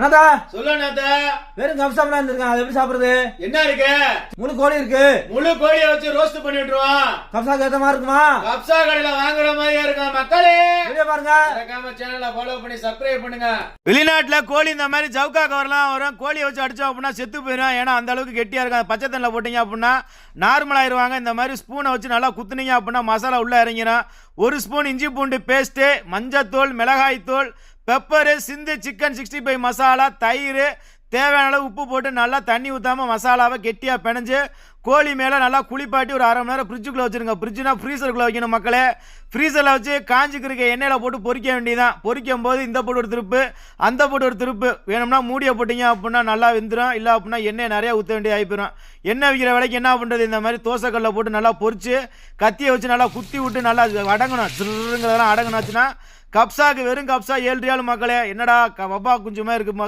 அண்ணாதா சொல்லு அண்ணாத்த. வெறும் கப்சாப்லாம் இருந்திருக்கான், அது எப்படி சாப்பிடுறது? என்ன இருக்கு? முழு கோழி இருக்கு. முழு கோழியை வச்சு ரோஸ்ட் பண்ணி விட்டுருவான். கப்சாக்கு ஏத்த மாதிரி இருக்குமா? கப்சா கடையில வாங்குற மாதிரியா இருக்கும் மக்களே. வீடியோ பாருங்க, மறக்காம சேனலை ஃபாலோ பண்ணி சப்ஸ்கிரைப் பண்ணுங்க. வெளிநாட்டுல கோழி இந்த மாதிரி ஜவுக்கா கவர்லாம் வரும். கோழியை வச்சு அடிச்சோம் அப்படின்னா செத்து போயிடும். ஏன்னா அந்த அளவுக்கு கெட்டியா இருக்கும். பச்சை தண்ணில போட்டீங்க அப்படின்னா நார்மல் ஆயிருவாங்க. இந்த மாதிரி ஸ்பூனை வச்சு நல்லா குத்துனீங்க அப்படின்னா மசாலா உள்ள இறங்கிடும். ஒரு ஸ்பூன் இஞ்சி பூண்டு பேஸ்ட்டு, மஞ்சத்தூள், மிளகாய் தூள், பெப்பரு, சிந்து சிக்கன் 65 மசாலா, தயிர், தேவையான அளவு உப்பு போட்டு நல்லா தண்ணி ஊற்றாமல் மசாலாவை கெட்டியாக பிணைஞ்சு கோழி மேலே நல்லா குளிப்பாட்டி ஒரு அரை மணி நேரம் ஃப்ரிட்ஜுக்குள்ளே வச்சுருங்க. ஃப்ரிட்ஜுனா ஃப்ரீசருக்குள்ளே வைக்கணும் மக்களே. ஃப்ரீசரில் வச்சு காஞ்சிக்கிருக்க எண்ணெயில் போட்டு பொரிக்க வேண்டியதான். பொரிக்கும் போது இந்த போட்டு ஒரு திருப்பு, அந்த போட்டு ஒரு திருப்பு. வேணும்னா மூடியை போட்டிங்க அப்படின்னா நல்லா வெந்துடும். இல்லை அப்படின்னா எண்ணெய் நிறையா ஊற்ற வேண்டிய ஆகிப்போம். எண்ணெய் விற்கிற விலைக்கு என்ன பண்ணுறது, இந்த மாதிரி தோசைக்கல்லில் போட்டு நல்லா பொரித்து கத்தியை வச்சு நல்லா குத்தி விட்டு நல்லா அடங்கணும். சிறுங்கிறதெல்லாம் அடங்கணுச்சுன்னா கப்சாக்கு வெறும் கப்சா 7 ரியால் மக்களே. என்னடா வப்பா குஞ்சுமா இருக்கு.